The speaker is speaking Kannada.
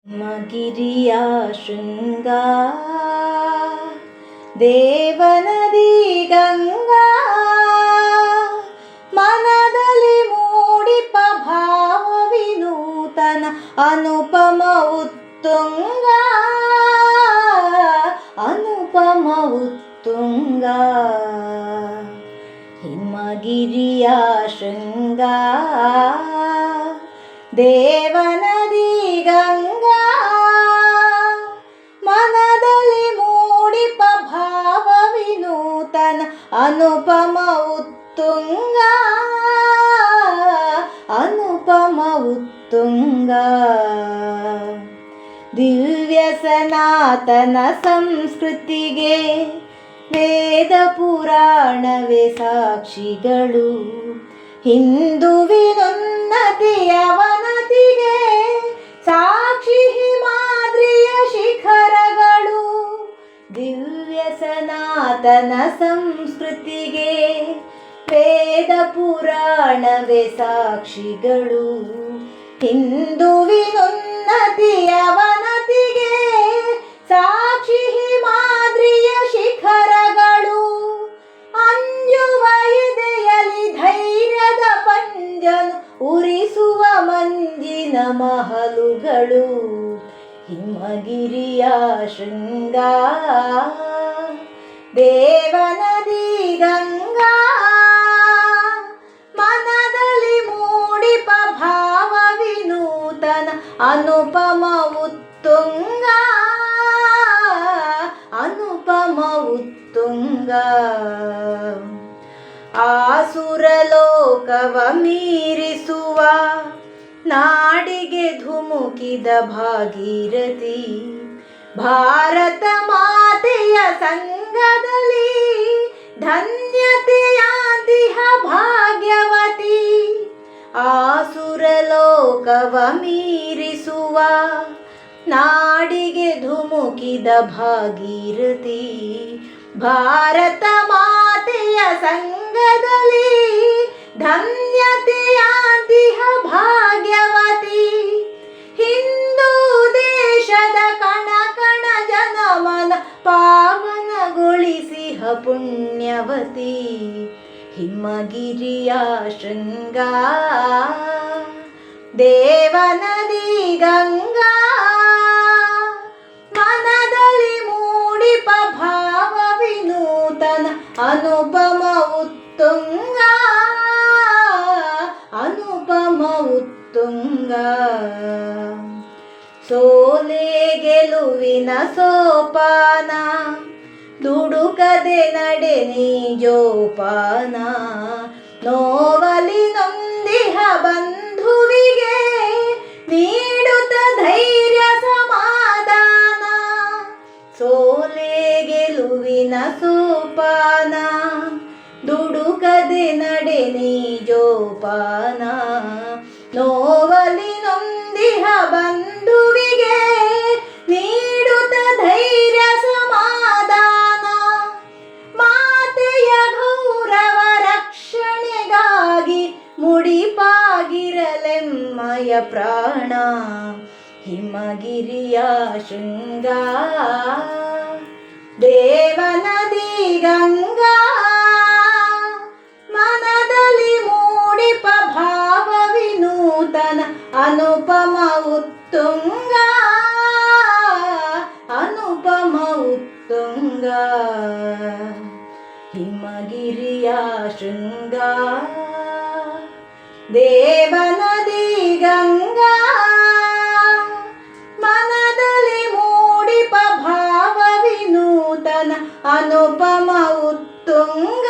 ಮಗಿರಿಯ ಶೃಂಗಾ ದೇವನದಿ ಗಂಗಾ ಮನದಲ್ಲಿ ಮೂಡಿಪ ಭಾವ ವಿನೂತನ ಅನುಪಮ ಉತ್ತುಂಗ ಅನುಪಮ ಉತ್ತುಂಗ ಹಿಮಗಿರಿಯ ಶೃಂಗಾ ದೇವನದಿ ಗಂಗಾ ಮನದಲ್ಲಿ ಮೂಡಿಪ ಭಾವ ವಿನೂತನ ಅನುಪಮ ಉತ್ತುಂಗ ಅನುಪಮ ಉತ್ತುಂಗ ದಿವ್ಯ ಸನಾತನ ಸಂಸ್ಕೃತಿಗೆ ವೇದ ಪುರಾಣವೇ ಸಾಕ್ಷಿಗಳು ಹಿಂದುವಿನುನ್ನತಿಯ ವನತಿಗೆ ಸಾಕ್ಷಿ ಹಿಮಾದ್ರಿಯ ಶಿಖರಗಳು ದಿವ್ಯ ಸನಾತನ ಸಂಸ್ಕೃತಿಗೆ ವೇದ ಪುರಾಣವೇ ಸಾಕ್ಷಿಗಳು ಹಿಂದುವಿನುನ್ನತಿಯ ವನತಿಗೆ ಸಾಕ್ಷಿ ಹಿಮಾದ್ರಿಯ ಶಿಖರಗಳು ಅಂಜುವ ಎದೆಯಲಿ ಧೈರ್ಯದ ಪಂಜನು ಉರಿಸುವ ಮಂಜಿನ ಮಹಲುಗಳು ಹಿಮಗಿರಿಯ ಶೃಂಗಾ ದೇವನದಿ ಗಂಗಾ ಮನದಲ್ಲಿ ಮೂಡಿಪ ಭಾವ ವಿನೂತನ ಅನುಪಮ ಉತ್ತುಂಗ ಅನುಪಮ ಉತ್ತುಂಗ ಆಸುರಲೋಕವ ಮೀರಿಸುವ ನಾಡಿಗೆ ಧುಮುಕಿದ ಭಾಗೀರಥಿ ಭಾರತ ಮಾತೆಯ ಸಂಗದಲ್ಲಿ ಧನ್ಯತೆಯಾಂದಿಹ ಭಾಗ್ಯವತಿ ಆಸುರಲೋಕವ ಮೀರಿಸುವ ನಾಡಿಗೆ ಧುಮುಕಿದ ಭಾಗೀರಥಿ ಭಾರತ ಮಾತೆಯ ಸಂಗದಲ್ಲಿ ಧನ್ಯತೆಯಾಂದಿಹ ಭಾಗ್ಯವತಿ ಹಿಂದೂ ದೇಶದ ಕಣ ಕಣ ಜನಮನ ಪಾವನಗೊಳಿಸಿಹ ಪುಣ್ಯವತಿ ಹಿಮಗಿರಿಯ ಶೃಂಗಾ ದೇವನದಿ ಗಂಗಾ ಮನದಲ್ಲಿ ಮೂಡಿಪ ಭಾವ ವಿನೂತನ ಅನುಪಮ ಉತ್ತುಂಗ ಅನುಪಮ ಉತ್ತುಂಗ ಸೋಲೆ ಗೆಲುವಿನ ಸೋಪಾನ ದುಡುಕದೆ ನಡೆ ನೀ ಜೋಪಾನ ನೋವಲಿ ನೊಂದಿಹ ಬಂಧುವಿಗೆ ನೀಡುತ್ತ ಧೈರ್ಯ ಸಮಾಧಾನ ಸೋಲೆ ಗೆಲುವಿನ ಸೋಪಾನ ದುಡುಕದೆ ನಡೆ ನೀ ಜೋಪಾನ ನೋವಲಿ ನೊಂದಿಹ ಬಂಧುವಿಗೆ ನೀಡುತ್ತ ಧೈರ್ಯ ಸಮಾಧಾನ ಮಾತೆಯ ಗೌರವ ರಕ್ಷಣೆಗಾಗಿ ಮುಡಿಪಾಗಿರಲೆಮ್ಮಯ ಪ್ರಾಣ ಹಿಮಗಿರಿಯ ಶೃಂಗಾ ದೇವನದಿ ಗಂಗಾ ಮನದಲ್ಲಿ ಮೂಡಿಪ ಭಾವ ವಿನೂತನ ಅನುಪಮ ಉತ್ತುಂಗ ಅನುಪಮ ಉತ್ತುಂಗ ಹಿಮಗಿರಿಯ ಶೃಂಗಾ ದೇವನದಿ ಗಂಗಾ ಮನದಲ್ಲಿ ಮೂಡಿಪ ಭಾವ ವಿನೂತನ ಅನುಪಮ ಉತ್ತುಂಗ